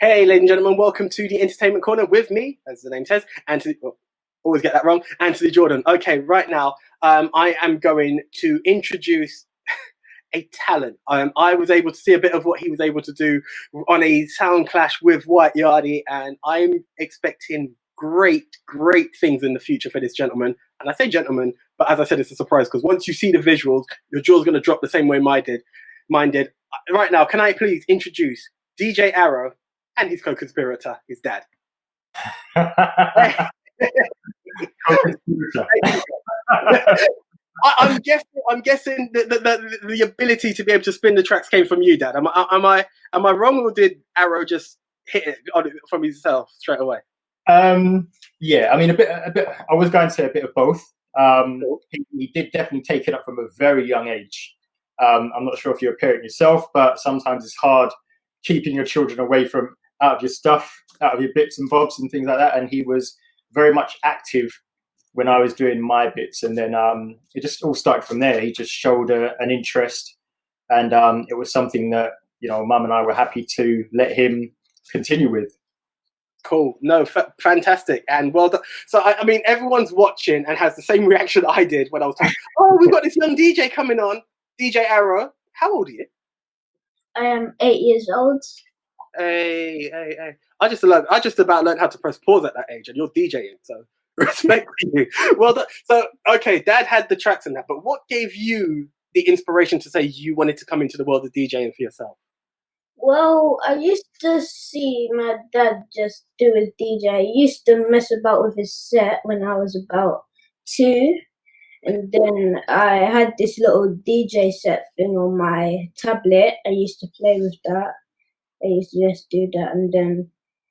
Hey, ladies and gentlemen, welcome to the Entertainment Corner with me, as the name says, Anthony. Oh, always get that wrong, Anthony Jordan. Okay, right now, I am going to introduce a talent. I was able to see a bit of what he was able to do on a sound clash with White Yardie, and I'm expecting great things in the future for this gentleman. And I say gentleman, but as I said, it's a surprise because once you see the visuals, your jaw's going to drop the same way mine did. Right now, can I please introduce DJ Arrow and his co-conspirator, his dad? I'm guessing the ability to be able to spin the tracks came from you, Dad. Am I wrong, or did Arrow just hit it from himself straight away? Yeah, I mean a bit. I was going to say a bit of both. He did definitely take it up from a very young age. I'm not sure if you're a parent yourself, but sometimes it's hard keeping your children away from out of your stuff, out of your bits and bobs and things like that. And he was very much active when I was doing my bits, and then it just all started from there. He just showed an interest, and it was something that Mum and I were happy to let him continue with. Cool. No, fantastic. And well done. So, I mean, everyone's watching and has the same reaction I did when I was talking. Oh, we've got this young DJ coming on, DJ Arrow. How old are you? I am 8 years old. Hey. I just about learned how to press pause at that age, and you're DJing, so respect to you. Well done. So, okay, Dad had the tracks and that, but what gave you the inspiration to say you wanted to come into the world of DJing for yourself? Well, I used to see my dad just do his DJ. He used to mess about with his set when I was about 2. And then I had this little DJ set thing on my tablet. I used to play with that. I used to just do that. And then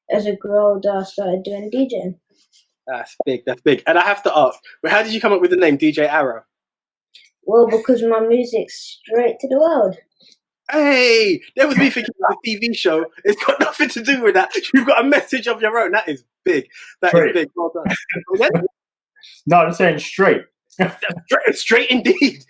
as I grew older, I started doing DJing. That's big. And I have to ask, how did you come up with the name DJ Arrow? Well, because my music's straight to the world. Hey, there was me thinking about a TV show. It's got nothing to do with that. You've got a message of your own. That is big. That is big. Well done. No, I'm saying straight. Straight indeed.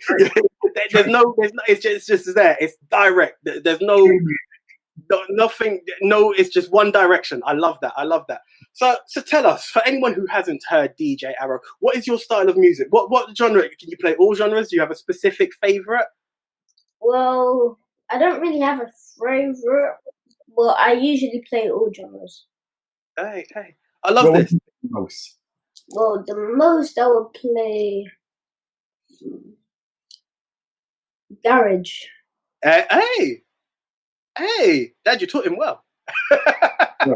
There's no. It's just there. It's direct. There's nothing. No, it's just one direction. I love that. So tell us, for anyone who hasn't heard DJ Arrow, what is your style of music? What genre? Can you play all genres? Do you have a specific favorite? Well, I don't really have a favorite. Well, I usually play all genres. Hey, I love this. Most? Well, the most I would play garage. Hey, Dad, you taught him well. I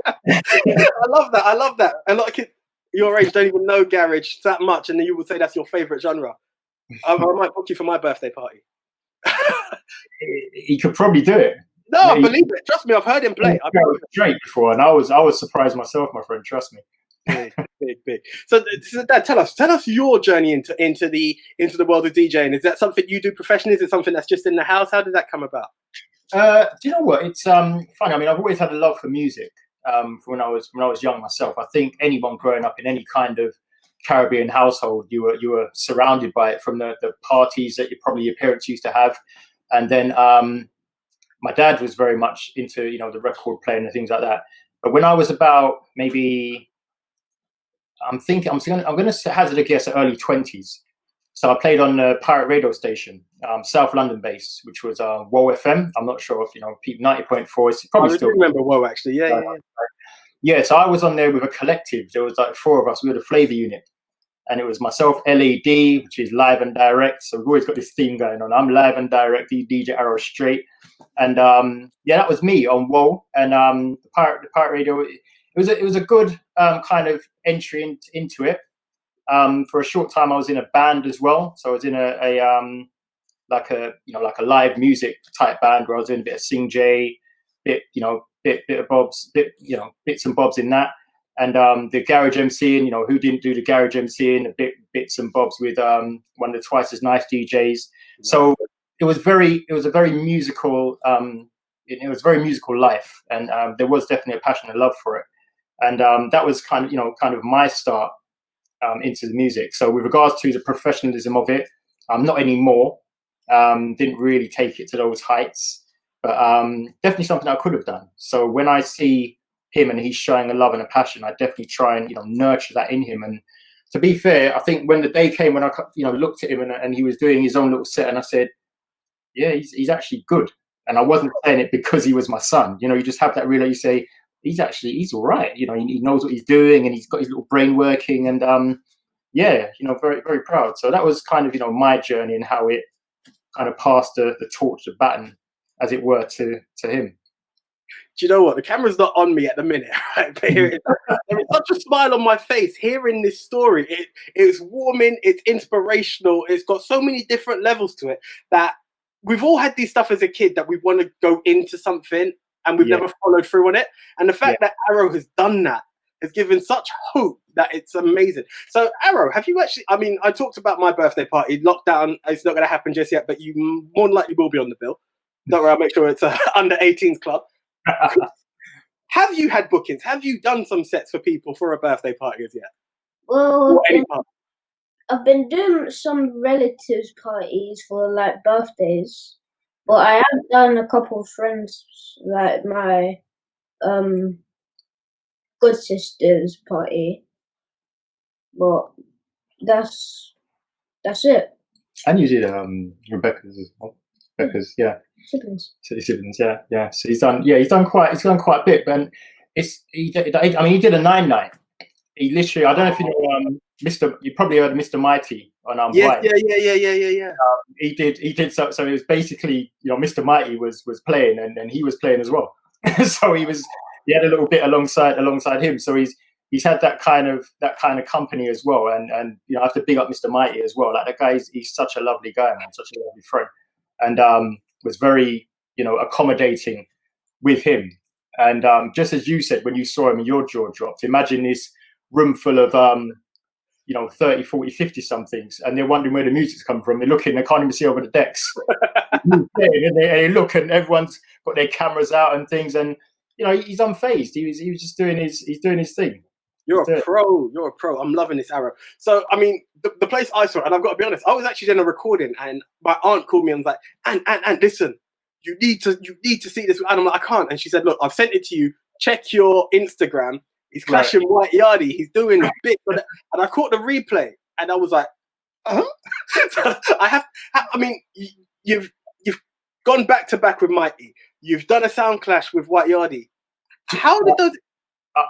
love that. A lot of kids your age don't even know garage that much, and then you would say that's your favorite genre. I might book you for my birthday party. He could probably do it. No, I believe it. Trust me, I've heard him play. I've heard straight before, and I was surprised myself, my friend. Trust me. Big. So, Dad, tell us your journey into the world of DJing. Is that something you do professionally? Is it something that's just in the house? How did that come about? Do you know what? It's funny. I mean, I've always had a love for music. From when I was young myself. I think anyone growing up in any kind of Caribbean household, you were surrounded by it, from the parties that your parents used to have, and then my dad was very much into the record playing and things like that. But when I was about maybe, I'm going to hazard a guess at early 20s. So I played on a pirate radio station, South London based, which was WOW FM. I'm not sure if 90.4. It's probably still. I remember WOW actually. Yeah. Yeah, so I was on there with a collective. There was like 4 of us. We were the flavour unit. And it was myself, LED, which is live and direct. So we've always got this theme going on. I'm live and direct, DJ Arrow straight. And that was me on WOW. And the pirate radio, it was a good kind of entry into it. For a short time, I was in a band as well. So I was in a live music type band where I was doing a bit of Sing J, bit of bobs, bits and bobs in that. And the garage MCing, who didn't do the garage MCing, bits and bobs with one of the Twice as Nice DJs. So it was a very musical, it was very musical life, and there was definitely a passion and love for it. And that was kind of my start into the music. So with regards to the professionalism of it, not anymore. Didn't really take it to those heights, but definitely something I could have done. So when I see him and he's showing a love and a passion, I definitely try and nurture that in him. And to be fair, I think when the day came when I looked at him and he was doing his own little set, and I said, yeah, he's actually good. And I wasn't saying it because he was my son. You just have that really. You say he's all right. He knows what he's doing and he's got his little brain working. And very, very proud. So that was kind of my journey and how it kind of passed the torch, the baton, as it were, to him. Do you know what? The camera's not on me at the minute, right? But there is such a smile on my face hearing this story. It's warming, it's inspirational, it's got so many different levels to it that we've all had these stuff as a kid that we want to go into something and we've never followed through on it. And the fact that Arrow has done that has given such hope that it's amazing. So Arrow, have you actually, I talked about my birthday party, lockdown, it's not going to happen just yet, but you more than likely will be on the bill. Don't worry, I'll make sure it's under 18s club. Have you had bookings? Have you done some sets for people for a birthday party as yet? Well, I've been doing some relatives parties for like birthdays, but I have done a couple of friends, like my good sister's party. But that's it. And you did Rebecca's as well. Rebecca's, yeah. Siblings. Yeah. So he's done quite a bit. But he did a 9-night. He literally, I don't know if you know you probably heard Mr. Mighty on Yeah. He did so it was basically, Mr. Mighty was playing and he was playing as well. So he had a little bit alongside him. So he's had that kind of company as well. And I have to big up Mr. Mighty as well. Like, that guy, he's such a lovely guy, man, such a lovely friend. And was very, accommodating with him. And just as you said, when you saw him, your jaw dropped. Imagine this room full of 30, 40, 50 somethings, and they're wondering where the music's come from. They're looking, they can't even see over the decks. And they look, and everyone's got their cameras out and things, and he's unfazed. He was just doing his thing. You're a pro. I'm loving this, Arrow. So, the place I saw, and I've got to be honest, I was actually in a recording, and my aunt called me and was like, and listen, you need to see this. And I'm like, I can't. And she said, look, I've sent it to you. Check your Instagram. He's clashing White Yardie. He's doing big. And I caught the replay, and I was like, So you've gone back to back with Mighty. You've done a sound clash with White Yardie. How did those?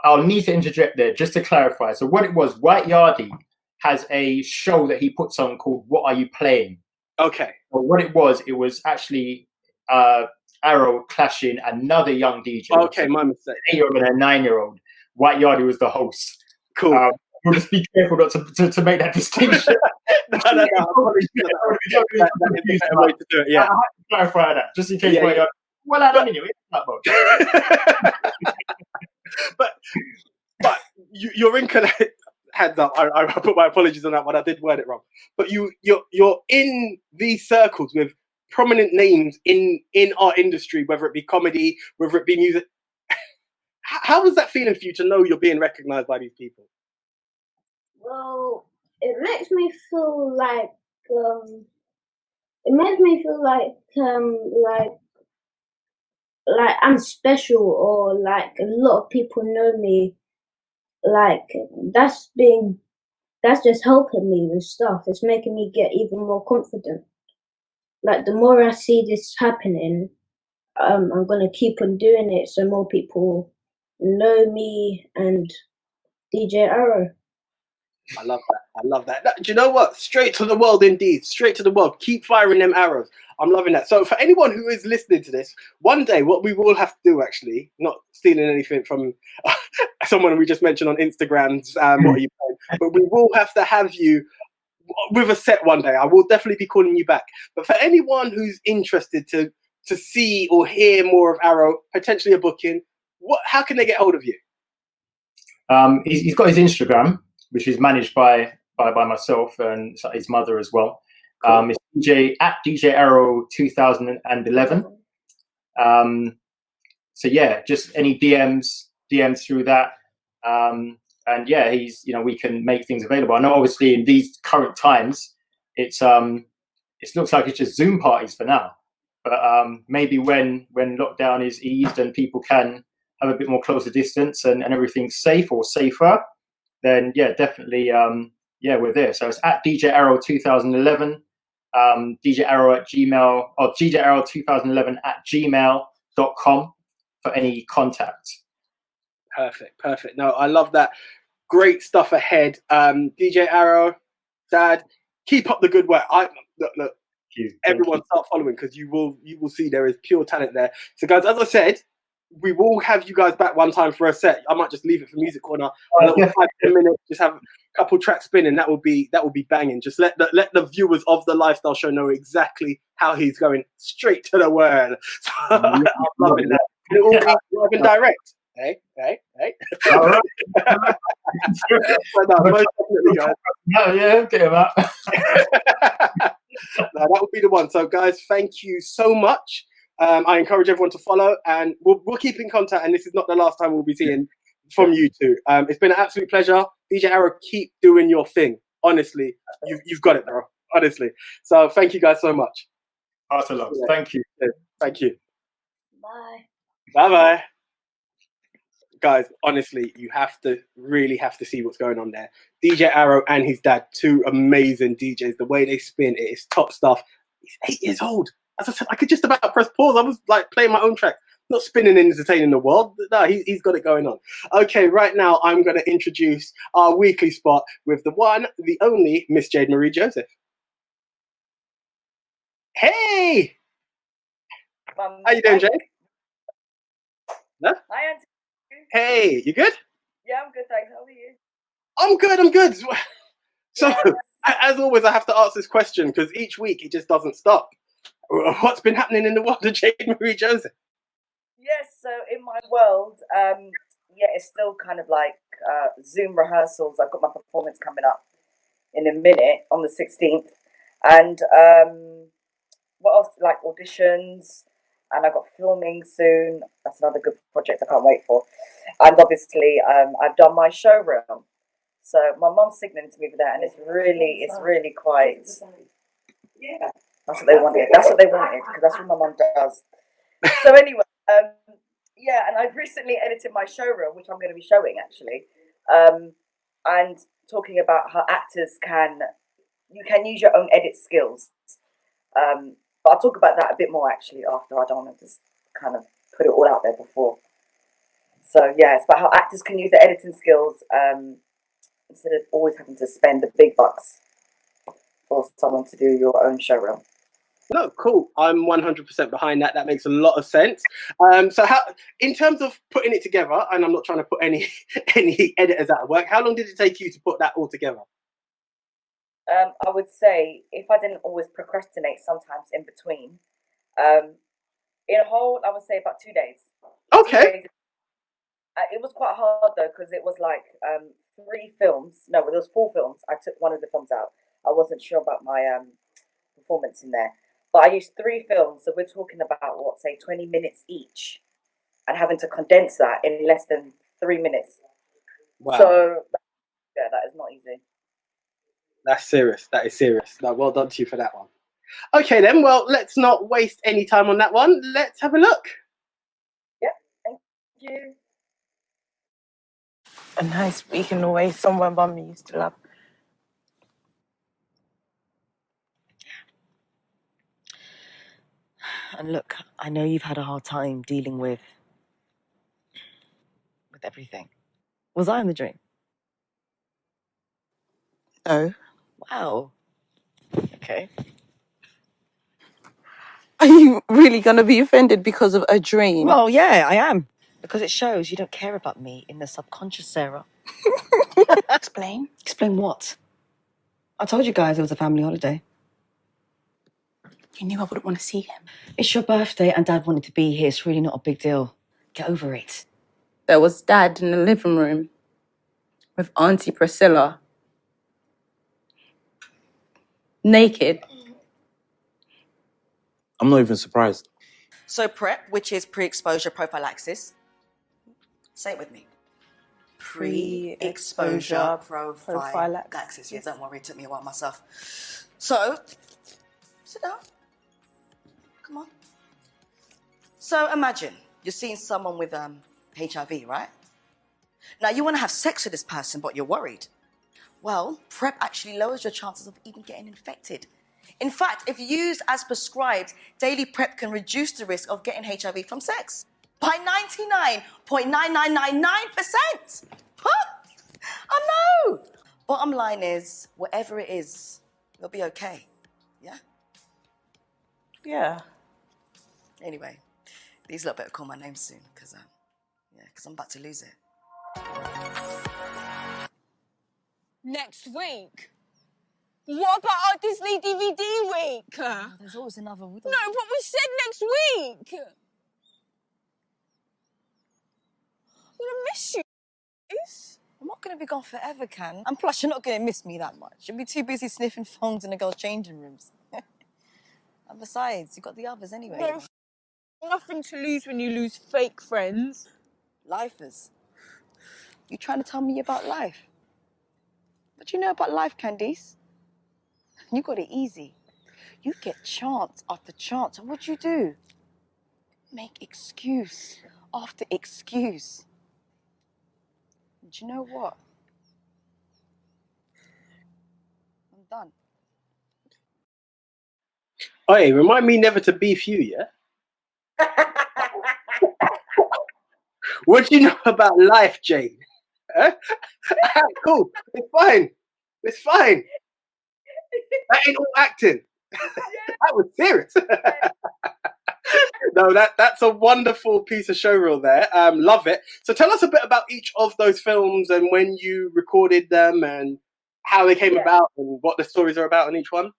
I'll need to interject there just to clarify. So what it was, White Yardie has a show that he puts on called "What Are You Playing?" Okay. Well, what it was actually Arrow clashing another young DJ. Okay, my mistake. An 8-year-old and a 9-year-old. White Yardie was the host. Cool. We'll just be careful not to make that distinction. No. That is the way to do it. Yeah. I have to clarify that just in case. White Yardie. Well, I don't anyway. But you're incorrect. Hands up. I put my apologies on that one. I did word it wrong. But you're in these circles with prominent names in our industry, whether it be comedy, whether it be music. How was that feeling for you to know you're being recognized by these people? Well, it makes me feel like like I'm special, or like a lot of people know me. Like that's just helping me with stuff. It's making me get even more confident. Like the more I see this happening, I'm gonna keep on doing it so more people know me and DJ Arrow. I love that. Do you know what? Straight to the world, indeed. Straight to the world. Keep firing them arrows. I'm loving that. So for anyone who is listening to this, one day what we will have to do, actually, not stealing anything from someone we just mentioned on Instagram's what are you playing, but we will have to have you with a set one day. I will definitely be calling you back. But for anyone who's interested to see or hear more of Arrow, potentially a booking, how can they get hold of you? He's got his Instagram, which is managed by myself and his mother as well. Cool. It's DJ Arrow 2011. So yeah, just any DMs through that. And yeah, he's we can make things available. I know obviously in these current times, it looks like it's just Zoom parties for now. But maybe when lockdown is eased and people can have a bit more closer distance and everything's safe or safer, then yeah, definitely, yeah, we're there. So it's at DJ Arrow 2011, DJ Arrow at Gmail, or DJ Arrow 2011 at gmail.com for any contact. Perfect. No, I love that. Great stuff ahead. DJ Arrow, Dad, keep up the good work. Look, everyone start following, because you will see there is pure talent there. So guys, as I said, we will have you guys back one time for a set. I might just leave it for Music Corner, a little 5-10 minutes, just have a couple tracks spinning. That will be banging. Just let the viewers of the lifestyle show know exactly how he's going straight to the world. So, I'm loving that. It will be live and direct. Hey. All right. No, most definitely, guys. No, yeah, okay, about. No, that would be the one. So, guys, thank you so much. I encourage everyone to follow, and we'll keep in contact. And this is not the last time we'll be seeing from you two. It's been an absolute pleasure. DJ Arrow, keep doing your thing. Honestly, you've got it, bro. Honestly. So, thank you guys so much. Heart of love. Thank you. Thank you. Bye. Bye. Guys, honestly, you really have to see what's going on there. DJ Arrow and his dad, two amazing DJs. The way they spin, it is top stuff. He's 8 years old. As I said, I could just about press pause. I was like playing my own track, not spinning and entertaining the world. No, he's got it going on. Okay, right now I'm going to introduce our weekly spot with the one, the only Miss Jade-Marie Joseph. Hey! How you doing, Jade? No? Hi, Auntie. Hey, you good? Yeah, I'm good, thanks. How are you? I'm good. So, Yeah. as always, I have to ask this question because each week it just doesn't stop. What's been happening in the world of Jade-Marie Joseph? Yes, so in my world, it's still kind of like Zoom rehearsals. I've got my performance coming up in a minute on the 16th. And what else? Like auditions. And I've got filming soon. That's another good project I can't wait for. And obviously, I've done my showroom. So my mum's signaling to me for that, and it's really quite. Yeah, that's what they wanted. That's what they wanted, because that's what my mum does. So anyway, and I've recently edited my showreel, which I'm going to be showing actually, and talking about how actors can use your own edit skills. But I'll talk about that a bit more actually after. I don't want to just kind of put it all out there before. So yeah, it's about how actors can use their editing skills instead of always having to spend the big bucks for someone to do your own showreel. No, cool. I'm 100% behind that. That makes a lot of sense. So how, in terms of putting it together, and I'm not trying to put any editors out of work, how long did it take you to put that all together? I would say if I didn't always procrastinate sometimes in between, in a whole, I would say about 2 days. Okay. 2 days. It was quite hard though, because it was like 3 films. No, there was 4 films. I took one of the films out. I wasn't sure about my performance in there. But I used 3 films, so we're talking about, what, say 20 minutes each, and having to condense that in less than 3 minutes. Wow. So, yeah, that is not easy. That's serious. That is serious. No, well done to you for that one. Okay then, well, let's not waste any time on that one. Let's have a look. Yep, thank you. A nice weekend away somewhere Mummy used to love. And look, I know you've had a hard time dealing with everything. Was I in the dream? No. Wow. Okay. Are you really going to be offended because of a dream? Well, yeah, I am. Because it shows you don't care about me in the subconscious, Sarah. Explain. Explain what? I told you guys it was a family holiday. You knew I wouldn't want to see him. It's your birthday and Dad wanted to be here. It's really not a big deal. Get over it. There was Dad in the living room with Auntie Priscilla. Naked. I'm not even surprised. So PrEP, which is pre-exposure prophylaxis. Say it with me. Pre-exposure prophylaxis. Yeah, don't worry, it took me a while myself. So, sit down. Come on. So imagine you're seeing someone with HIV, right? Now, you want to have sex with this person, but you're worried. Well, PrEP actually lowers your chances of even getting infected. In fact, if used as prescribed, daily PrEP can reduce the risk of getting HIV from sex by 99.9999%. I know. Bottom line is, whatever it is, you'll be okay. Yeah? Yeah. Anyway, these lot better call my name soon, because I'm about to lose it. Next week? What about our Disney DVD week? Oh, there's always another week. No, but we said next week. I'm gonna miss you. I'm not going to be gone forever, Can. And plus, you're not going to miss me that much. You'll be too busy sniffing phones in the girls' changing rooms. And besides, you've got the others anyway. No, nothing to lose when you lose fake friends. Lifers. You trying to tell me about life? What do you know about life, Candice? You got it easy. You get chance after chance. And what do? Make excuse after excuse. And do you know what? I'm done. Hey, remind me never to beef you, yeah? What do you know about life, Jade? Huh? Cool. It's fine. It's fine. That ain't all acting. That was serious. No, that's a wonderful piece of show reel there. Love it. So tell us a bit about each of those films and when you recorded them and how they came about and what the stories are about in each one.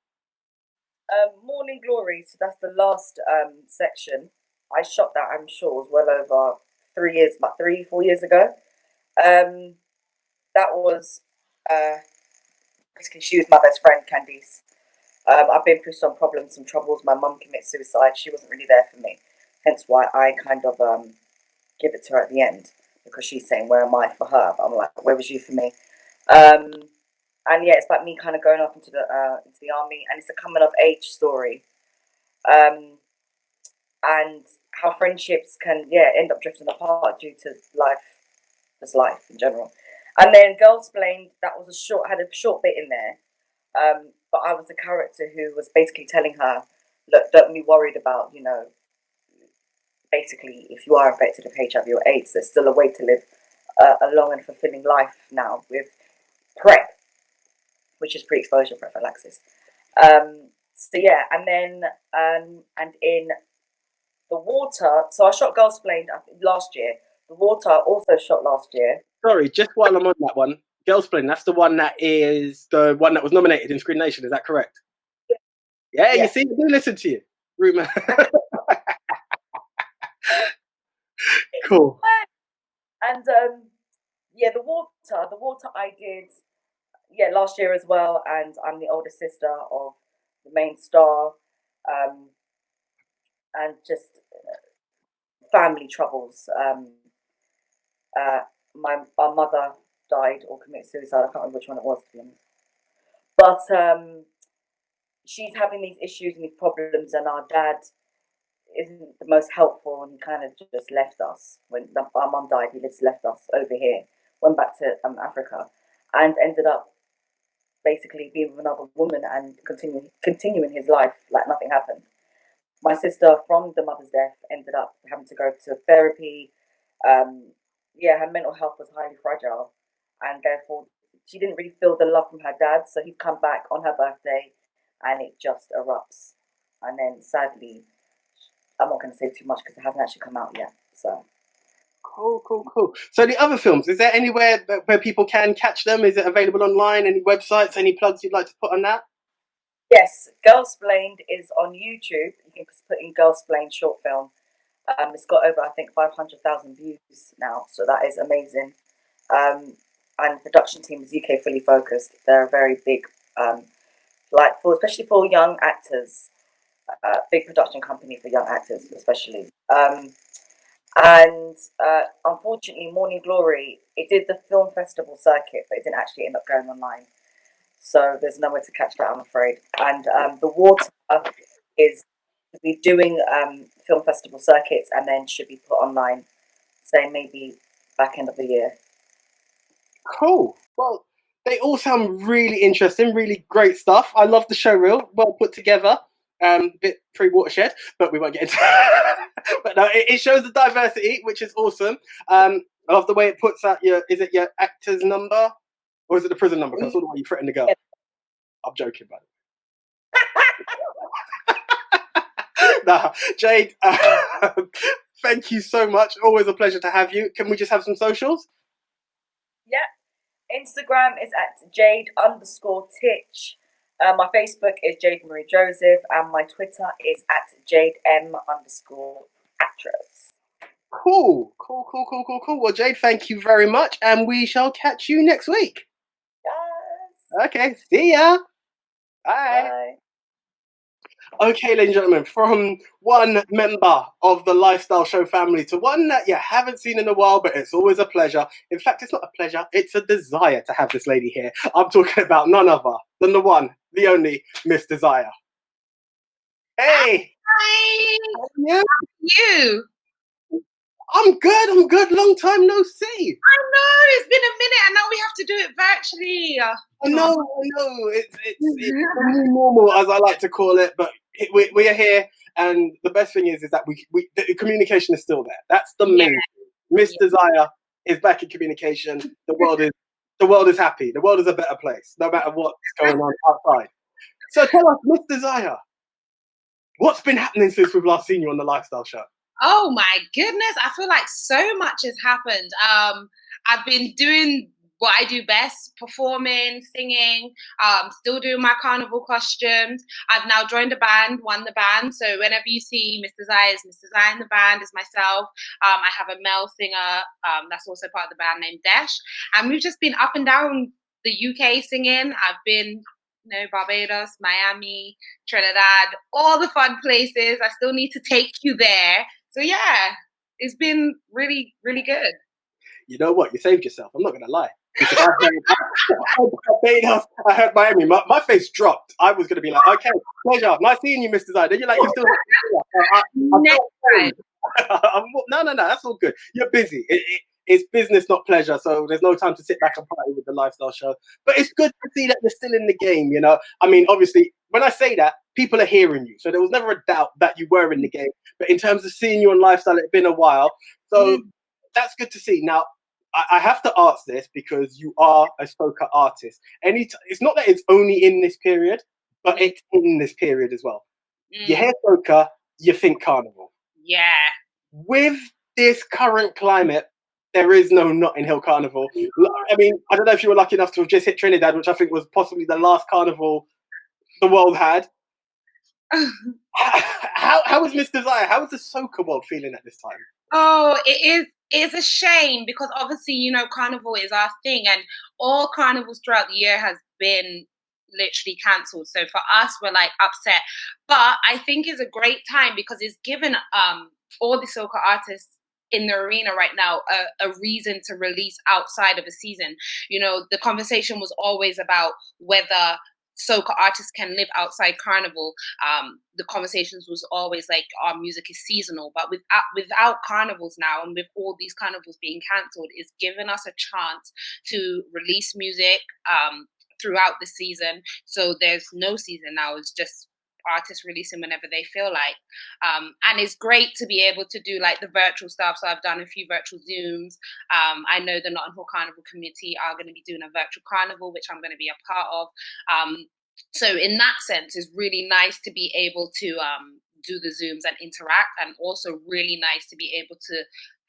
Morning Glory, so that's the last section. I shot that, I'm sure, was well over 3 years, about 3-4 years ago. That was basically, she was my best friend, Candice. I've been through some problems, some troubles. My mum committed suicide. She wasn't really there for me. Hence why I kind of give it to her at the end, because she's saying, where am I for her? But I'm like, where was you for me? And yeah, it's about me kind of going off into the army, and it's a coming of age story. And how friendships can end up drifting apart due to life, just life in general. And then Girls Blamed, that was had a short bit in there. But I was the character who was basically telling her, look, don't be worried about, basically, if you are infected with HIV or AIDS, there's still a way to live a long and fulfilling life now with PrEP, which is pre-exposure prophylaxis. So yeah, and then and in The Water, so I shot Girls Blamed last year. The Water also shot last year. Sorry, just while I'm on that one, Girls Plain, that's the one that was nominated in Screen Nation, is that correct? Yeah, you see, I do listen to you. Rumor. Cool. And The Water I did last year as well, and I'm the older sister of the main star, and just family troubles. Our mother died or committed suicide. I can't remember which one it was, to be honest. But she's having these issues and these problems, and our dad isn't the most helpful, and he kind of just left us when our mum died. He just left us over here, went back to Africa, and ended up basically being with another woman and continuing his life like nothing happened. My sister, from the mother's death, ended up having to go to therapy. Her mental health was highly fragile, and therefore she didn't really feel the love from her dad. So he's come back on her birthday, and it just erupts. And then sadly, I'm not going to say too much because it hasn't actually come out yet. So Cool. So the other films, is there anywhere where people can catch them? Is it available online? Any websites? Any plugs you'd like to put on that? yes, Girls Blamed is on YouTube. You can just put in Girls Blamed short film. It's got over, I think, 500,000 views now, so that is amazing. And the production team is UK Fully Focused. They're a very big, especially for young actors, big production company for young actors, especially. And unfortunately, Morning Glory, it did the film festival circuit, but it didn't actually end up going online. So there's nowhere to catch that, I'm afraid. And The Water is to be doing film festival circuits and then should be put online say maybe back end of the year. Cool. Well, they all sound really interesting, really great stuff. I love the show reel, well put together. Bit pre-watershed, but we won't get into but no, it shows the diversity, which is awesome. I love the way it puts out your actor's number, or is it the prison number? Because I saw the way you threatened the girl. Yeah. I'm joking, by the way. Nah, Jade, thank you so much. Always a pleasure to have you. Can we just have some socials? Yeah. Instagram is at Jade_Titch. My Facebook is Jade-Marie Joseph, and my Twitter is at JadeM_actress. Cool. Well, Jade, thank you very much, and we shall catch you next week. Yes. Okay, see ya. Bye. Bye. Okay, ladies and gentlemen, from one member of the Lifestyle Show family to one that you haven't seen in a while, but it's always a pleasure. In fact, it's not a pleasure, it's a desire to have this lady here. I'm talking about none other than the one, the only Miss Desire. Hey! Hi! How are you? You? I'm good. Long time no see. I know, it's been a minute and now we have to do it virtually. I know. It's the new normal, as I like to call it, but we are here, and the best thing is that the communication is still there. That's the main thing. Miss Desire is back in communication. The world is happy. The world is a better place, no matter what's going on outside. So tell us, Miss Desire, what's been happening since we've last seen you on the Lifestyle Show? Oh my goodness, I feel like so much has happened. I've been doing what I do best, performing, singing, still doing my carnival costumes. I've now joined a band, won the band. So whenever you see Miss Desire is Miss Desire in the band, is myself. I have a male singer that's also part of the band named Desh. And we've just been up and down the UK singing. I've been Barbados, Miami, Trinidad, all the fun places. I still need to take you there. So yeah, it's been really, really good. You know what? You saved yourself. I'm not going to lie. I heard Barbados, I heard Miami. My face dropped. I was going to be like, okay, pleasure. Nice seeing you, Mr. Zai. Then you're like, you still Next time. No, that's all good. You're busy. It's business, not pleasure. So there's no time to sit back and party with the Lifestyle Show. But it's good to see that you're still in the game, you know? I mean, obviously, when I say that, people are hearing you. So there was never a doubt that you were in the game. But in terms of seeing you on Lifestyle, it's been a while. So that's good to see. Now, I have to ask this because you are a soca artist. It's not that it's only in this period, but it's in this period as well. You hear soca, you think carnival. Yeah. With this current climate, there is no Notting Hill Carnival. I mean, I don't know if you were lucky enough to have just hit Trinidad, which I think was possibly the last carnival the world had. How is Miss Desire? How is the soca world feeling at this time? Oh, it's a shame because obviously, carnival is our thing and all carnivals throughout the year has been literally cancelled. So for us, we're like upset. But I think it's a great time because it's given all the soca artists in the arena right now a reason to release outside of a season. The conversation was always about whether soca artists can live outside carnival. The conversations was always like our music is seasonal, but without carnivals now and with all these carnivals being cancelled, it's given us a chance to release music throughout the season. So there's no season now, it's just artists releasing whenever they feel like. And it's great to be able to do like the virtual stuff. So I've done a few virtual Zooms. I know the Notting Hill Carnival community are going to be doing a virtual carnival, which I'm going to be a part of. So in that sense, it's really nice to be able to do the Zooms and interact, and also really nice to be able to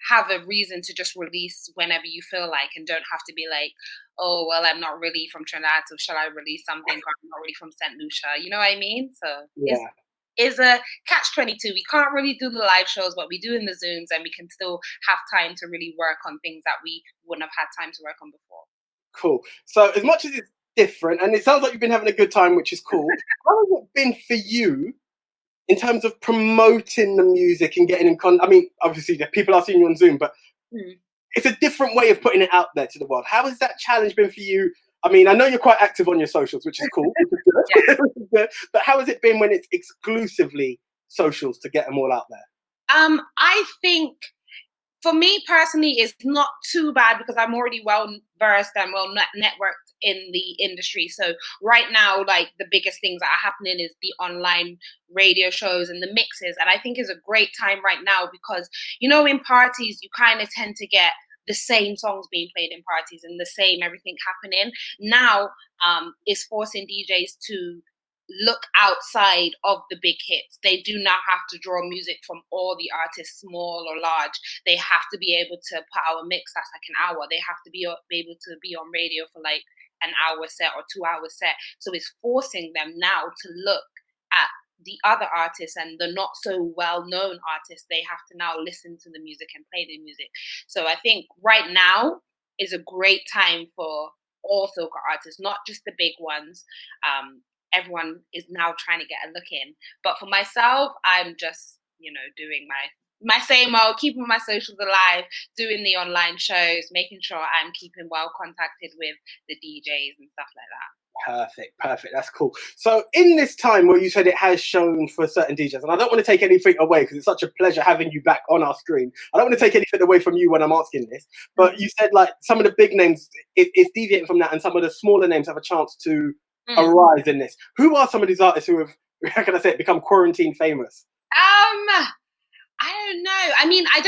have a reason to just release whenever you feel like, and don't have to be like, oh, well, I'm not really from Trinidad, so shall I release something? Or I'm not really from St. Lucia. You know what I mean? So it's a catch-22. We can't really do the live shows, but we do in the Zooms, and we can still have time to really work on things that we wouldn't have had time to work on before. Cool. So as much as it's different, and it sounds like you've been having a good time, which is cool, how has it been for you in terms of promoting the music and getting in I mean, obviously, the people are seeing you on Zoom, but it's a different way of putting it out there to the world. How has that challenge been for you? I mean, I know you're quite active on your socials, which is cool. But how has it been when it's exclusively socials to get them all out there? I think for me personally, it's not too bad because I'm already well versed and well networked in the industry. So right now, like the biggest things that are happening is the online radio shows and the mixes. And I think it's a great time right now because, you know, in parties, you kind of tend to get the same songs being played in parties and the same everything happening. Now it's forcing DJs to look outside of the big hits. They do not have to draw music from all the artists, small or large. They have to be able to put out a mix that's like an hour. They have to be able to be on radio for like an hour set or 2 hour set. So it's forcing them now to look at the other artists and the not so well known artists. They have to now listen to the music and play the music. So I think right now is a great time for all soca artists, not just the big ones. Everyone is now trying to get a look in. But for myself, I'm just, you know, doing my same old, keeping my socials alive, doing the online shows, making sure I'm keeping well contacted with the DJs and stuff like that. Perfect. That's cool. So in this time where you said it has shown for certain DJs, and I don't want to take anything away because it's such a pleasure having you back on our screen. I don't want to take anything away from you when I'm asking this, but you said like some of the big names, it's deviating from that, and some of the smaller names have a chance to arise in this. Who are some of these artists who have, how can I say it, become quarantine famous? I don't know. I mean, I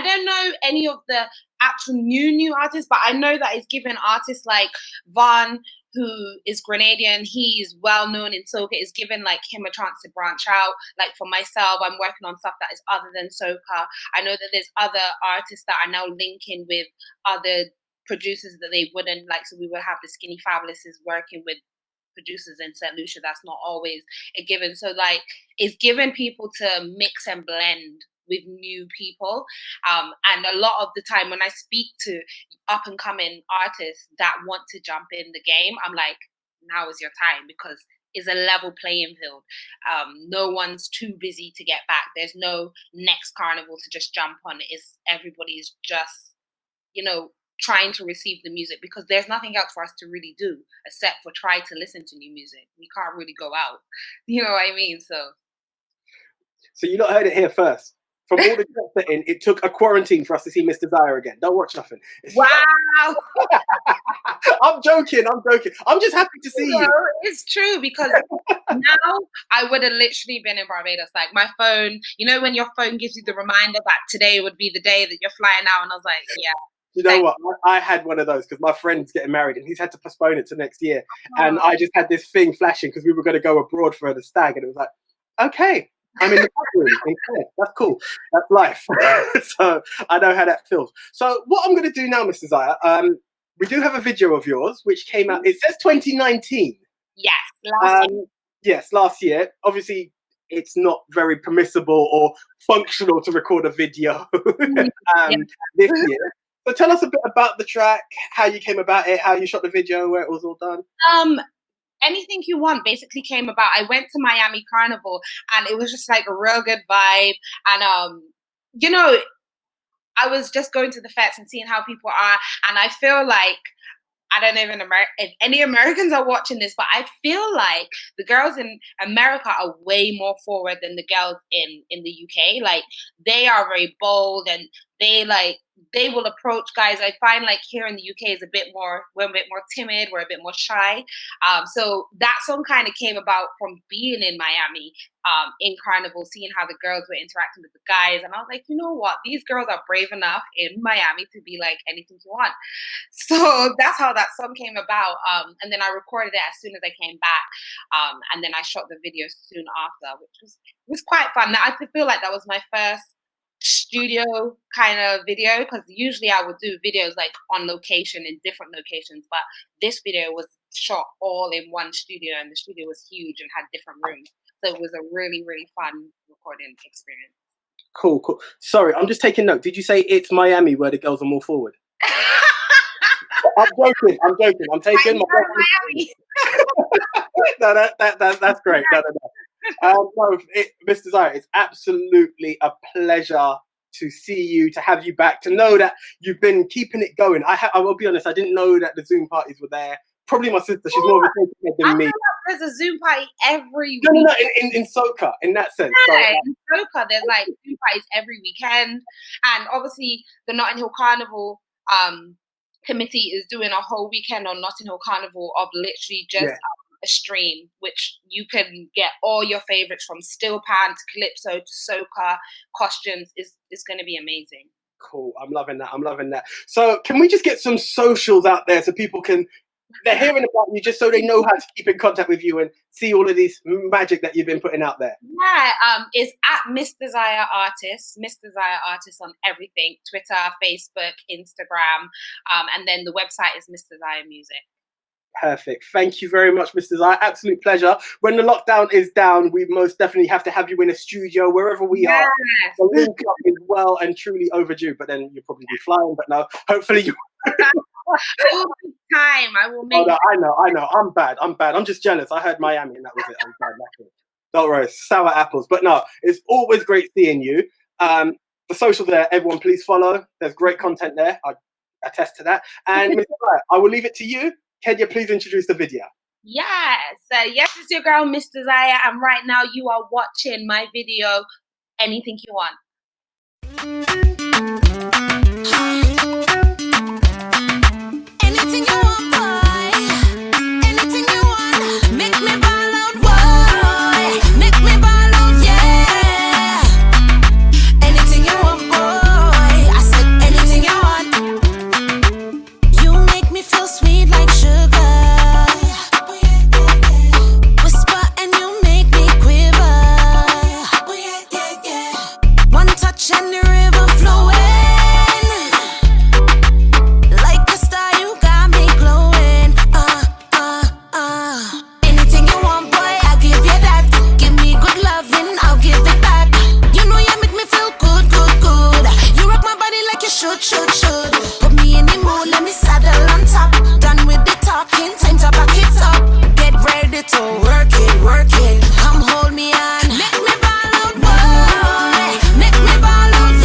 don't know any of the actual new artists, but I know that it's given artists like Von, who is Grenadian, he's well known in soca, it's given like him a chance to branch out. Like for myself, I'm working on stuff that is other than soca. I know that there's other artists that are now linking with other producers that they wouldn't like. So we would have the Skinny Fabulouses working with producers in St. Lucia. That's not always a given. So like it's given people to mix and blend with new people. And a lot of the time when I speak to up and coming artists that want to jump in the game, I'm like, now is your time because it's a level playing field. No one's too busy to get back. There's no next carnival to just jump on. It's everybody's just, you know, trying to receive the music because there's nothing else for us to really do except for try to listen to new music. We can't really go out. You know what I mean? So you lot heard it here first. From all the tracks that in, it took a quarantine for us to see Miss Desire again. Don't watch nothing. Wow. I'm joking. I'm just happy to see you. It's true because now I would have literally been in Barbados. Like my phone, you know, when your phone gives you the reminder that today would be the day that you're flying out, and I was like, yeah. You know what? I had one of those because my friend's getting married and he's had to postpone it to next year. And I just had this thing flashing because we were going to go abroad for the stag. And it was like, okay, I'm in the room. That's cool. That's life. So I know how that feels. So what I'm going to do now, Mr. Zaya, we do have a video of yours which came out. It says 2019. Yes, last year. Yes, last year. Obviously, it's not very permissible or functional to record a video this year. So tell us a bit about the track, how you came about it, how you shot the video, where it was all done. Anything You Want basically came about. I went to Miami Carnival and it was just like a real good vibe. And, you know, I was just going to the fets and seeing how people are. And I feel like, I don't know if any Americans are watching this, but I feel like the girls in America are way more forward than the girls in the UK. Like they are very bold and they will approach guys. I find like here in the UK is we're a bit more timid, we're a bit more shy. So that song kind of came about from being in Miami in Carnival, seeing how the girls were interacting with the guys. And I was like, you know what? These girls are brave enough in Miami to be like anything you want. So that's how that song came about. And then I recorded it as soon as I came back. And then I shot the video soon after, which was quite fun. I feel like that was my first studio kind of video because usually I would do videos like on location in different locations, but this video was shot all in one studio and the studio was huge and had different rooms, so it was a really, really fun recording experience. Cool. Sorry, I'm just taking note. Did you say it's Miami where the girls are more forward? I'm joking. I'm taking Miami. No, that's great. No, Mr. Zaya, it's absolutely a pleasure to see you, to have you back, to know that you've been keeping it going. I will be honest, I didn't know that the Zoom parties were there probably my sister. She's more of a Soca head I than me. feel like there's a Zoom party every No, week. in Soca, in that sense. So, Yeah, in Soca, there's like Zoom parties every weekend, and obviously the Notting Hill Carnival committee is doing a whole weekend on Notting Hill Carnival of literally just a stream, which you can get all your favorites from steel pan to calypso to soca costumes. Is going to be amazing. Cool. I'm loving that. I'm loving that. So can we just get some socials out there so people can, they're hearing about you just so they know how to keep in contact with you and see all of this magic that you've been putting out there? Yeah, it's at Miss Desire Artist, Miss Desire Artist on everything, Twitter, Facebook, Instagram, and then the website is Miss Desire Music. Perfect. Thank you very much, Mr. Zai. Absolute pleasure. When the lockdown is down, we most definitely have to have you in a studio wherever we are. The link up is well and truly overdue, but then you'll probably be flying. But no, hopefully you. I will make time. I will make. Oh, no, I know. I'm bad. I'm just jealous. I heard Miami and that was it. I'm bad. Don't worry, sour apples. But no, it's always great seeing you. The social there, everyone, please follow. There's great content there. I attest to that. And Mr. Zai, I will leave it to you. Can you please introduce the video? Yes, yes, it's your girl, Miss Desire, and right now you are watching my video, Anything You Want. Anything you want, boy. Anything you want. Make me ball out, boy. Make me ball out, yeah. Anything you want, boy. I said anything you want. You make me feel sweet like sugar. Whisper and you make me quiver. One touch and the river flowing. Like a star, you got me glowing. Anything you want, boy, I'll give you that. Give me good loving, I'll give it back. You know you make me feel good, good, good. You rock my body like you should. Put me in the mood, let me saddle on top. Done with the talking, time to back it up. Get ready to work it. Come hold me on. Make me ball out, boy. Make me ball out,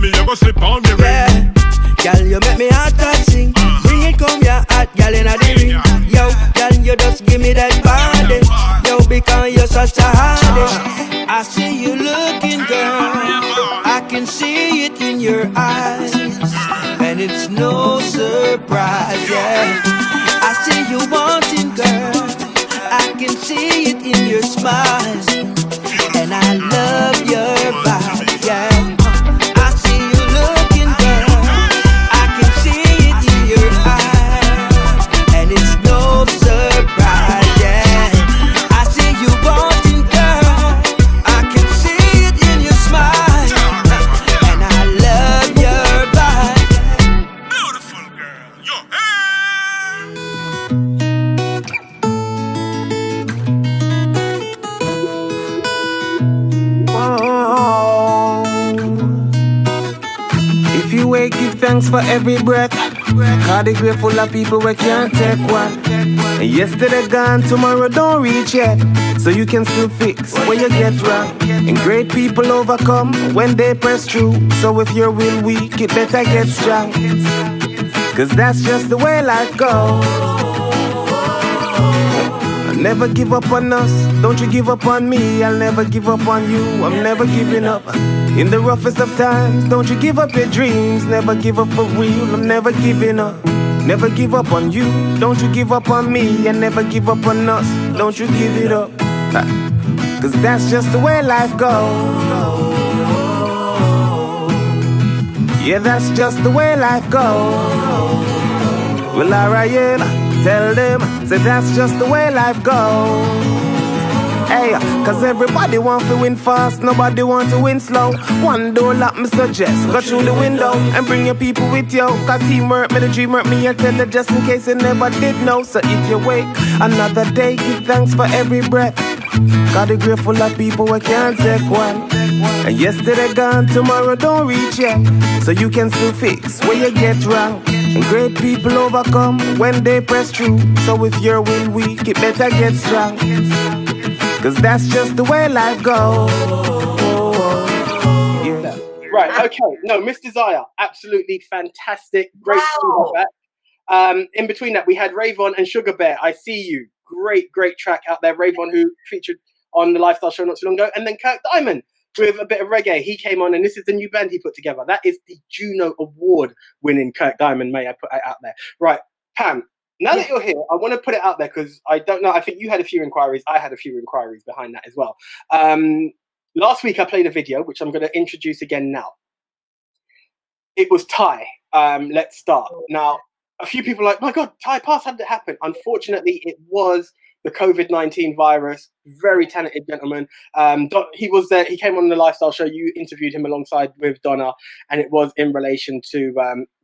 me you go slip on me ring. Girl, you make me heart touching. Bring it, come here, hot girl in the ring. Yo, girl, you just give me that body. Yo, because you're such a hottie. I see you looking, girl. I can see it in your eyes, and it's no surprise, yeah. I see you wanting, girl. I can see it in your smile, and I love your vibe, yeah. I see you looking, girl. I can see it in your eyes, and it's no surprise, yeah. I see you wanting, girl. I can see it in your smile, and I love your vibe. Beautiful girl, your hair. If you wake, give thanks for every breath. God is grateful of people we can't take one. And yesterday gone, tomorrow don't reach yet. So you can still fix where you get wrong. And great people overcome when they press through. So if your will weak, it better get strong. Cause that's just the way life goes. Never give up on us, don't you give up on me. I'll never give up on you, I'm never giving up. In the roughest of times, don't you give up your dreams. Never give up for real, I'm never giving up. Never give up on you, don't you give up on me. And never give up on us, don't you give it up. Cause that's just the way life goes. Yeah, that's just the way life goes. Well, alright, yeah, tell them, say that's just the way life goes. Hey, cause everybody want to win fast, nobody want to win slow. One door lock, me suggest, go through the window and bring your people with you. Cause teamwork, me the dream work, me I tell you just in case you never did know. So if you wake another day, give thanks for every breath. God is grateful of people we can't take one. And yesterday gone, tomorrow don't reach yet. So you can still fix where you get wrong. And great people overcome when they press through. So if your will weak, it better get strong. Cause that's just the way life goes. Yeah. Right, okay. No, Miss Desire, absolutely fantastic. Great to see that. In between that, we had Rayvon and Sugar Bear. I See You. Great track out there. Rayvon, who featured on the Lifestyle Show not too long ago. And then Kirk Diamond with a bit of reggae. He came on, and this is the new band he put together. That is the Juno Award winning Kirk Diamond. May I put it out there? Right, Pam. Now that you're here, I want to put it out there because I don't know. I think you had a few inquiries. I had a few inquiries behind that as well. Last week I played a video, which I'm going to introduce again now. It was Ty. Let's Start. Now, a few people are like, my God, Ty Pass, how did it happen? Unfortunately, it was the COVID-19 virus. Very talented gentleman. He was there. He came on the Lifestyle Show. You interviewed him alongside with Donna, and it was in relation to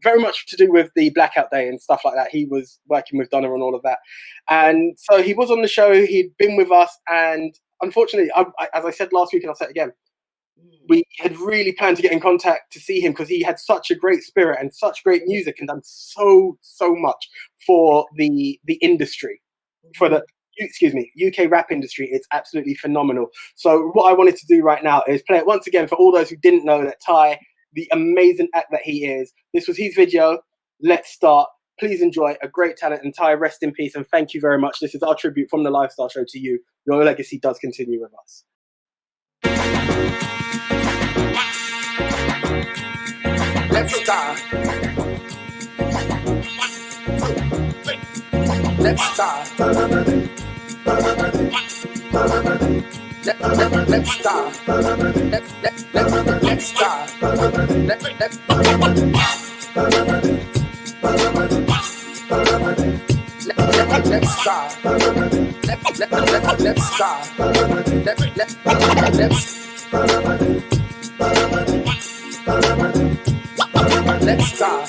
very much to do with the Blackout Day and stuff like that. He was working with Donna on all of that, and so he was on the show. He'd been with us, and unfortunately, as I said last week, and I'll say it again, we had really planned to get in contact to see him because he had such a great spirit and such great music and done so much for the industry, for the UK rap industry. It's absolutely phenomenal. So what I wanted to do right now is play it once again for all those who didn't know that Ty, the amazing act that he is. This was his video, Let's Start. Please enjoy. A great talent. And Ty, rest in peace and thank you very much. This is our tribute from the Lifestyle Show to you. Your legacy does continue with us. Let's start. Let's start. Let's start. Let's start. Let's start.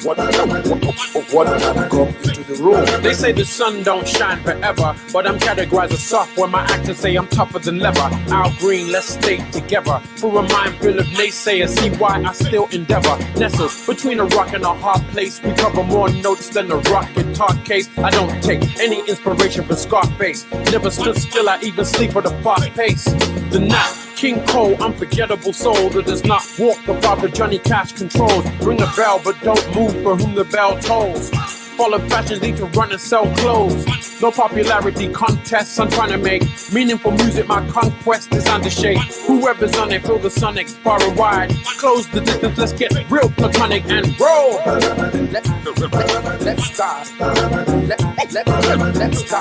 What come into the room? They say the sun don't shine forever, but I'm categorized as soft when my actors say I'm tougher than leather. Al Green, let's stay together. For a mind full of naysayers, see why I still endeavor. Nestled between a rock and a hard place, we cover more notes than a rock guitar case. I don't take any inspiration from Scarface. Never stood still, I even sleep at a fast pace. The night King Cole, unforgettable soul that does not walk above the Johnny Cash controls. Ring the bell, but don't move for whom the bell tolls. Follow fashions, need to run and sell clothes. No popularity contests, I'm trying to make meaningful music, my conquest is under shake. Whoever's on it, feel the sonic far and wide. Close the distance, let's get real platonic and roll. Let's start. Let's start. Let's start.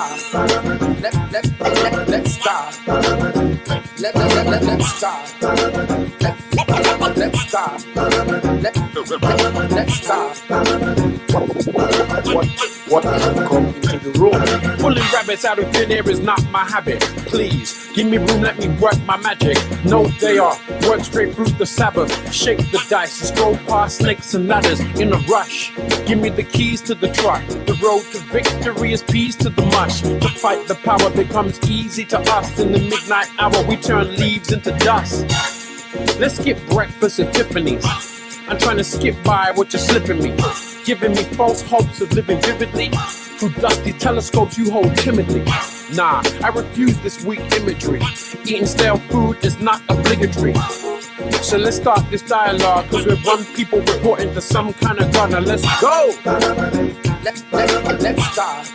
Let's start. What have come into the room? Pulling rabbits out of thin air is not my habit. Please, give me room, let me work my magic. No day off, work straight through the Sabbath. Shake the dice and scroll past snakes and ladders in a rush. Give me the keys to the truck. The road to victory is peas to the mush. To fight the power becomes easy to us. In the midnight hour, we turn leaves into dust. Let's skip breakfast at Tiffany's. I'm trying to skip by what you're slipping me. Giving me false hopes of living vividly. Through dusty telescopes you hold timidly. Nah, I refuse this weak imagery. Eating stale food is not obligatory. So let's start this dialogue, cause we're one people reporting to some kind of God. Now let's go! Let's start. Let's start.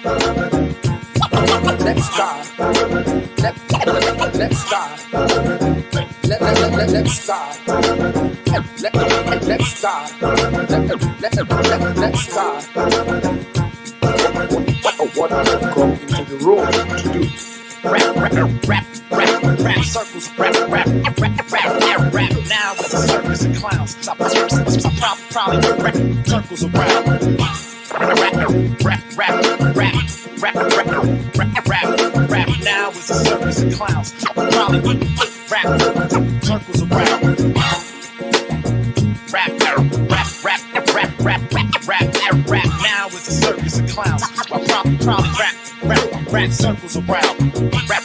Let's start. Let's start. Let's start. What have come into the room to do? Rap circles, rap. Now it's a circus of clowns. So probably rap circles around. Rap. Now it's a circus of clowns. Probably rap circles around. Rap. Now it's a circus of clowns. Probably rap circles around. Rap circles. Rap.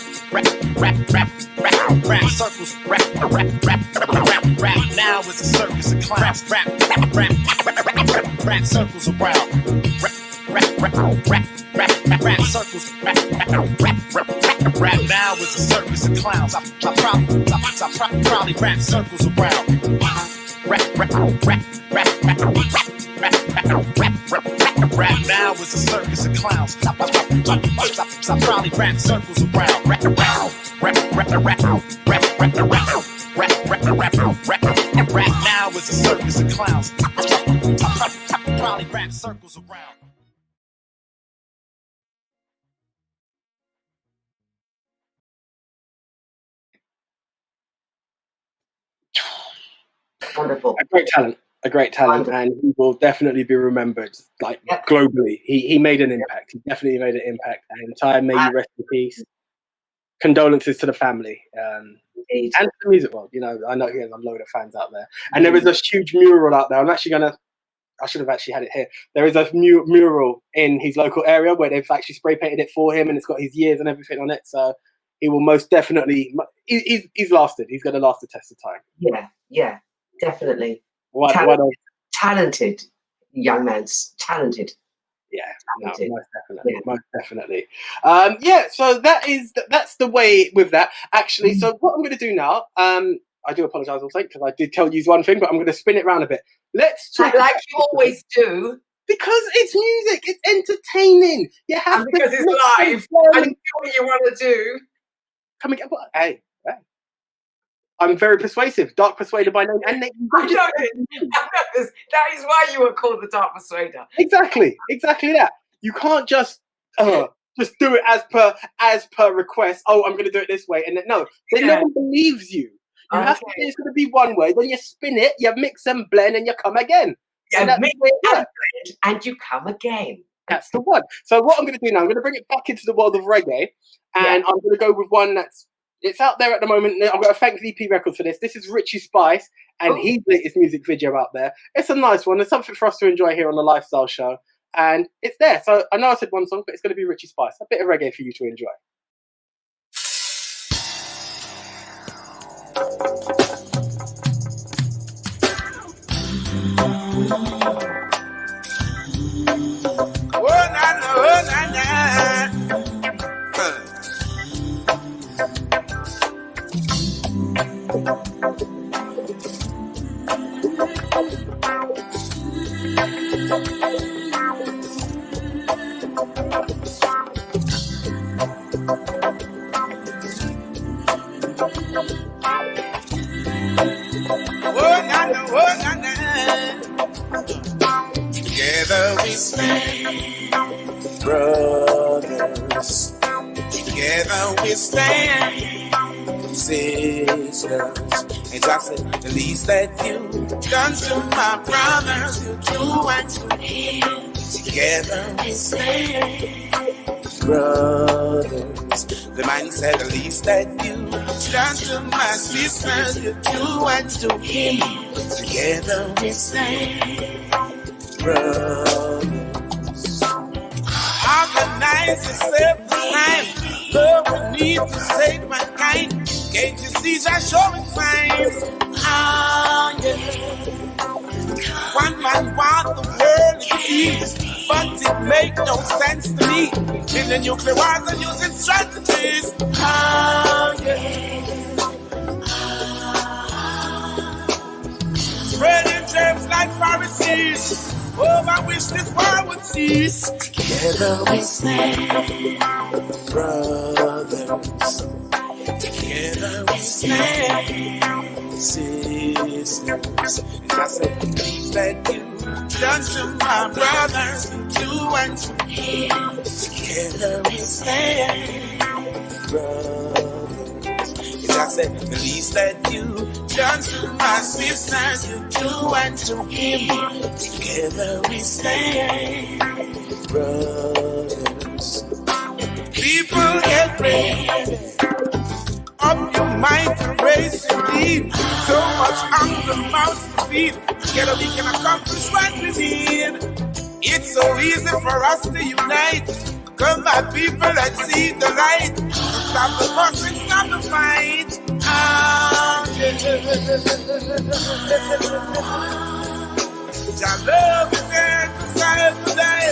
Now it's a circus of clowns. Rap circles around. Rap circles. Rap now is a circus of clowns. I probably rap circles around. Rap now is a circus of clowns. I probably rap circles around. Rap now is a circus of clowns. I probably rap circles around. Wonderful. A great talent, and he will definitely be remembered, like globally. He made an impact. He definitely made an impact. And Ty, may you rest in peace. Condolences to the family, and to the music world. You know, I know he has a load of fans out there, and there is a huge mural out there. I should have actually had it here. There is a mural in his local area where they've actually spray painted it for him, and it's got his years and everything on it. So he will most definitely. He's lasted. He's going to last the test of time. Yeah, definitely. Talented young man. Talented. Yeah, talented. No, most definitely. So that's the way with that. Actually, so what I'm going to do now, I do apologise also because I did tell you one thing, but I'm going to spin it around a bit. Let's talk like you always do. Because it's music, it's entertaining. You have and because it's live, and you do what you want to do. Come and get what? Hey. I'm very persuasive, Dark Persuader by name, and that is why you were called the Dark Persuader. Exactly that. You can't just do it as per request. Oh, I'm going to do it this way, and then no one believes you. You have to. It's going to be one way. Then you spin it, you mix and blend, and you come again. Yeah, mix and you come again. That's the one. So what I'm going to do now, I'm going to bring it back into the world of reggae, and I'm going to go with one it's out there at the moment. I'm going to thank VP Records for this. This is Richie Spice and his latest music video out there. It's a nice one. It's something for us to enjoy here on the Lifestyle Show. And it's there. So I know I said one song, but it's going to be Richie Spice. A bit of reggae for you to enjoy. Together we stand, brothers. Together we stand, sisters. And just the least that you done to my brothers, you do unto him. Together we stand, brothers. The man said the least that you done to my sisters, you do unto him. Together we stand, brothers. Organize yourself time. Love we need to save mankind. Can't you see that showing signs? Ah, yeah. One man want the world to see, but it make no sense to me. In the nuclear wars and using strategies. Ah, yeah. Spreading germs like Pharisees. Oh, I wish this war would cease. Together we stand, brothers. Together we stand, sisters. And I said, please that you done to my brothers, do unto him. Together we stand, brothers. And I said, the least that you done to my sisters, you do unto him. Together we stand, brothers. People get ready. Up your mind to raise your need. So much hunger, mouths to feed. Together we can accomplish what we need. It's so easy for us to unite. Come my people and see the light. Stop the fussing, stop the fight. Ah, your love is there to save the day.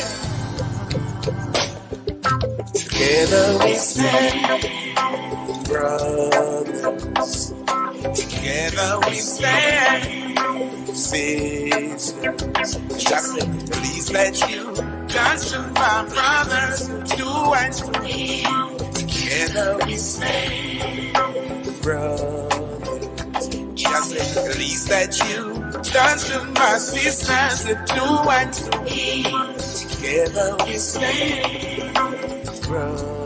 Together we stand, brothers. Together we stand, sisters. Just the least that you done to my brothers, do unto me. Together we stand, brothers. Just the least that you done to my sisters, do unto me. Together we stand, brothers.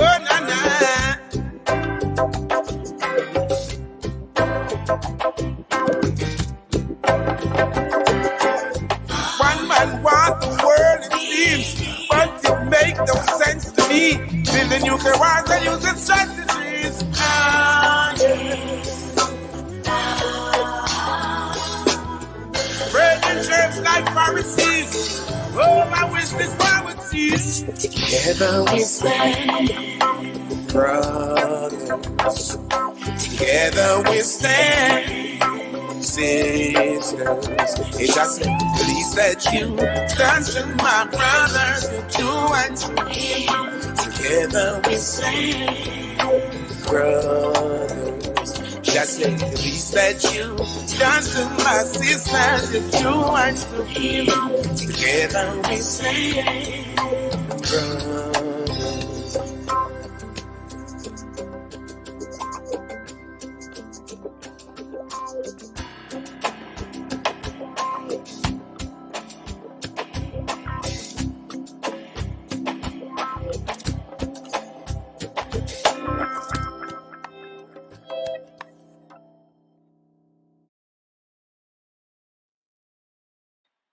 Oh, na, na. One man want the world, it seems, but it make no sense to me. Building nuclear wars and using strategies. Ah, yeah. Spreading germs like Pharisees. Oh, I wish this war would cease. Together we stand, brothers. Together we stand, sisters. It's just the least that you done to my brothers, you do unto me. Together we stand, brothers. Just the least that you done to my sisters, you do unto him. Together we stand, brothers.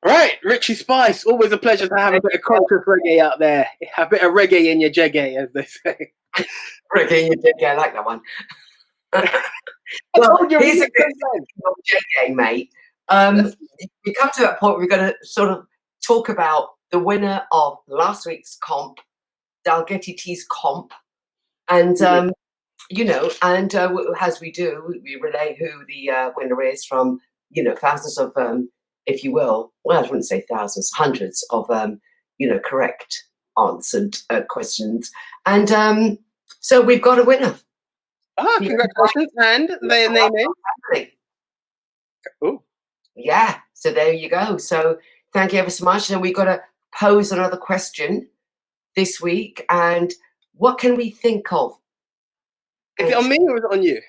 Right, Richie Spice, always a pleasure to have a bit of conscious reggae out there. A bit of reggae in your jeggae, as they say. Reggae in your jeggae, I like that one. Well, here's a good thing of jeggae, mate. We come to that point, we're going to sort of talk about the winner of last week's comp, Dalgety T's comp. And, you know, and as we do, we relay who the winner is from, you know, thousands of, if you will, well, I wouldn't say thousands, hundreds of, you know, correct answered questions. And so we've got a winner. Ah, congratulations. And their name is? Oh. Yeah, so there you go. So thank you ever so much. And we've got to pose another question this week. And what can we think of Is it on me or is it on you?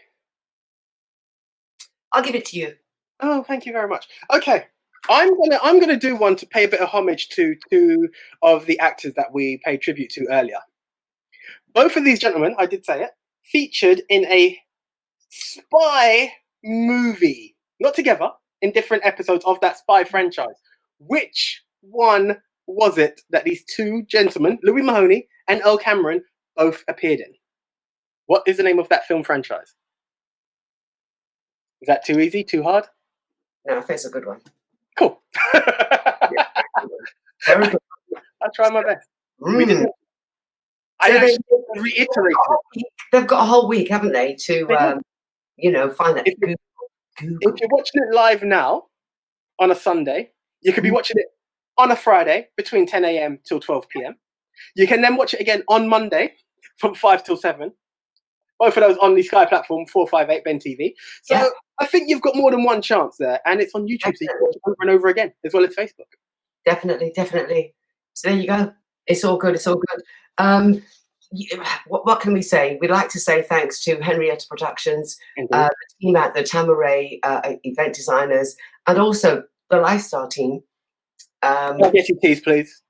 I'll give it to you. Oh, thank you very much. Okay, I'm gonna do one to pay a bit of homage to two of the actors that we paid tribute to earlier. Both of these gentlemen, I did say it, featured in a spy movie, not together, in different episodes of that spy franchise. Which one was it that these two gentlemen, Louis Mahoney and Earl Cameron, both appeared in? What is the name of that film franchise? Is that too easy? Too hard? No, I think it's a good one. Cool. Very good. I'll try my best. We didn't. I So actually reiterated it. They've got a whole week, haven't they, to find that. If you're watching it live now on a Sunday, you could be watching it on a Friday between 10 a.m. till 12 p.m. You can then watch it again on Monday from 5 till 7. Both of those on the Sky platform, 458 Ben TV. So I think you've got more than one chance there, and it's on YouTube, so you can watch it over and over again, as well as Facebook. Definitely. So there you go. It's all good. What can we say? We'd like to say thanks to Henrietta Productions, the team at the Jade-Marie event designers, and also the Lifestyle team. I'll get your teas, please.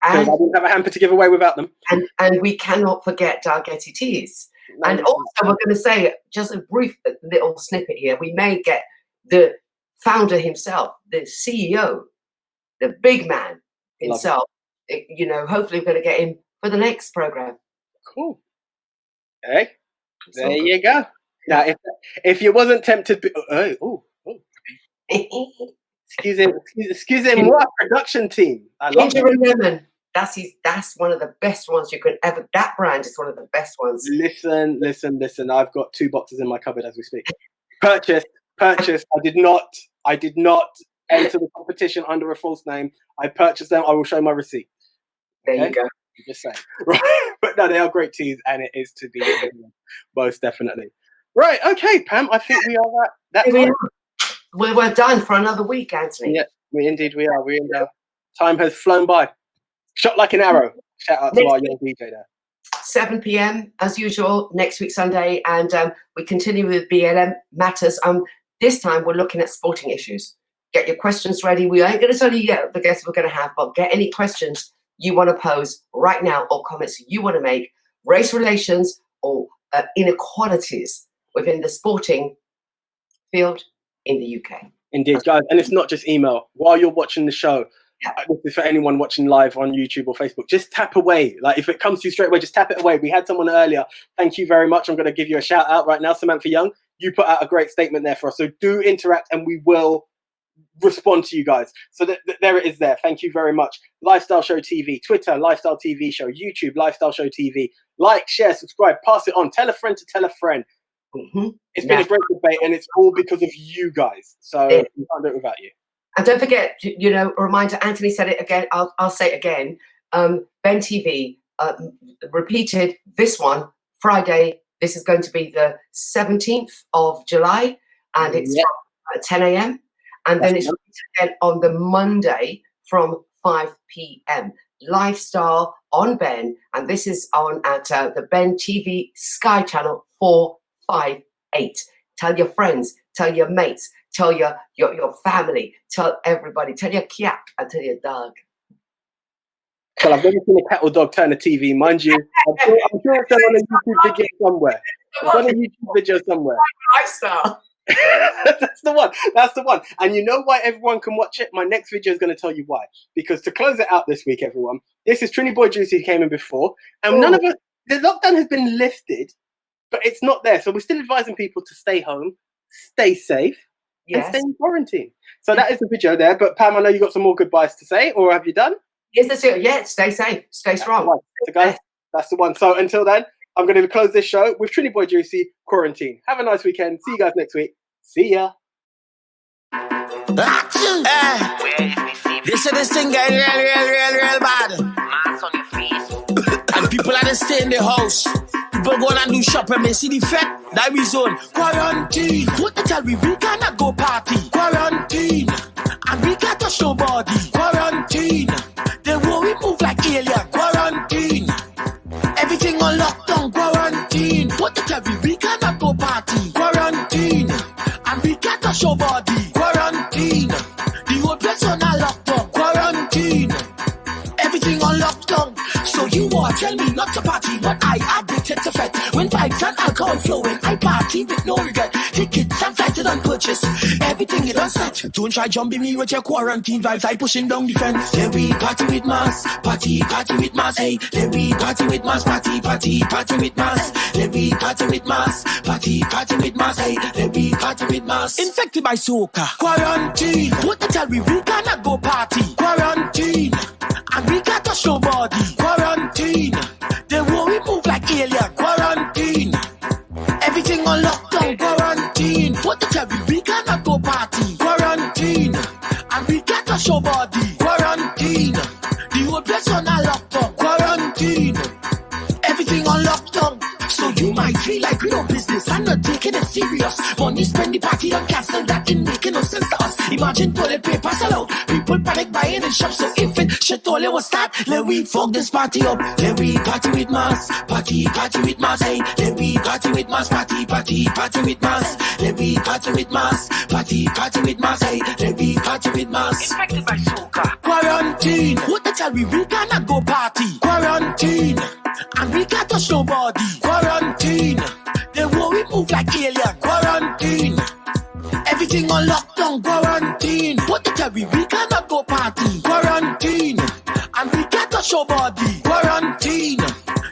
I didn't have a hamper to give away without them. And we cannot forget Dalgety Teas. No, and also, we're going to say just a brief little snippet here. We may get the founder himself, the CEO, the big man himself. Hopefully, we're going to get him for the next program. Cool. Hey, there you go. Now, if you wasn't tempted, excuse him, what production team? I love Ginger and Lemon. That's one of the best ones you could ever. That brand is one of the best ones. Listen. I've got 2 boxes in my cupboard as we speak. Purchased. I did not enter the competition under a false name. I purchased them. I will show my receipt. There you go. Just saying. Right. But no, they are great teas, and it is to be most definitely. Right. Okay, Pam. I think we are that. We're done for another week, Anthony. Yeah, we are. Time has flown by. Shot like an arrow. Shout out to our young DJ there. 7 p.m. as usual, next week Sunday, and we continue with BLM Matters. This time we're looking at sporting issues. Get your questions ready. We ain't going to tell you yet the guests we're going to have, but get any questions you want to pose right now or comments you want to make, race relations or inequalities within the sporting field in the UK. Indeed, guys, and it's not just email. While you're watching the show, this is for anyone watching live on YouTube or Facebook, just tap away. Like, if it comes to you straight away, just tap it away. We had someone earlier. Thank you very much. I'm going to give you a shout out right now, Samantha Young. You put out a great statement there for us. So do interact, and we will respond to you guys. So there it is there. Thank you very much. Lifestyle Show TV, Twitter, Lifestyle TV Show, YouTube, Lifestyle Show TV. Like, share, subscribe, pass it on. Tell a friend to tell a friend. It's been a great debate, and it's all because of you guys. So we can't do it without you. And don't forget, a reminder, Anthony said it again, I'll say it again. Ben TV repeated this one Friday. This is going to be the 17th of July, and it's from 10 a.m. And then it's repeated again on the Monday from 5 p.m. Lifestyle on Ben, and this is on at the Ben TV Sky Channel 458. Tell your friends, tell your mates, tell your family, tell everybody, tell your cat, and tell your dog. Well, I've never seen a cat or dog turn a TV, mind you. I'm sure it's done on a YouTube video somewhere. It's on a YouTube video somewhere. Lifestyle. That's the one. And you know why everyone can watch it? My next video is going to tell you why. Because to close it out this week, everyone, this is Trini Boy Juicy who came in before, and none of us, the lockdown has been lifted, but it's not there. So we're still advising people to stay home, stay safe, and stay in quarantine. So that is the video there. But Pam, I know you got some more goodbyes to say, or have you done? Yes, that's it. Yeah, stay safe, stay strong. So guys, that's the one. So until then, I'm going to close this show with Trini Boy Juicy, Quarantine. Have a nice weekend. See you guys next week. See ya. This is this thing getting real bad. Mask on your face. And people are just stay in the house. People go and do shopping. They see the fat that we zone. Quarantine. What they tell me? We cannot go party. Quarantine. And we can't touch nobody. Quarantine. They worry move like alien. Quarantine. Everything on lockdown. Quarantine. What they tell me? We cannot regret. Tickets and flights you don't purchase. Everything you don't set. Don't try jumping me with your quarantine vibes. I pushing down the fence. Then we party with mass. Party with mass. Hey, then we party with mass. Party with mass. Then we party with mass. Party with mass. Hey, then we party with mass. Infected by Soca. Quarantine. What the hell we cannot go party. Quarantine. And we got to show body. Quarantine. The way we move like alien. Quarantine. Everything on lockdown. Quarantine. What the hell we cannot go party. Quarantine. And we got to show body. Quarantine. The whole place on a lockdown. Quarantine. Everything on lockdown. So you might feel like we don't business. I'm not taking it serious. Money spend the party on cancel. That ain't making no sense to us. Imagine toilet paper sell out. People panic buying in shops. So if it shit all it was start, let we fuck this party up. Let we party with mass. Party with mass. Hey, let we party with mass. Party with mass. Let we party with mass. Party with mass. Hey, let we party with mass. Infected by Soca. Quarantine. What the hell we cannot go party. Quarantine. And we got to show body. Quarantine. The way we move like alien. Quarantine. Everything on lockdown. Quarantine. What the hell we cannot go party. Quarantine. And we got to show body. Quarantine.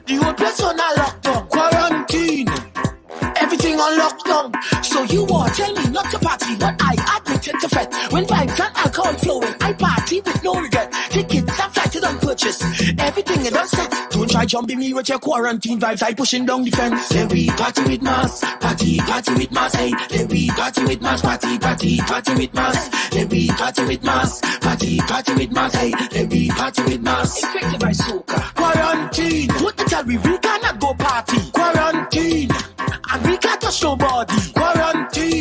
The whole place on a lockdown. Quarantine. Everything on lockdown. So you want tell me not to party, but I addicted to fete. When vibes and alcohol flowing, I party with no regret. Tickets and flights you don't purchase. Everything you don't set. Don't try jumping me with your quarantine vibes. I pushing down the fence. Then we party with mass. Party with mass. Hey, then we party with mass. Party with mass. Then we party with mass. Party with mass. Hey, then we party with mass. Infected by Soca. Quarantine. What the hell we cannot go party. Quarantine. And we got to show body. Quarantine.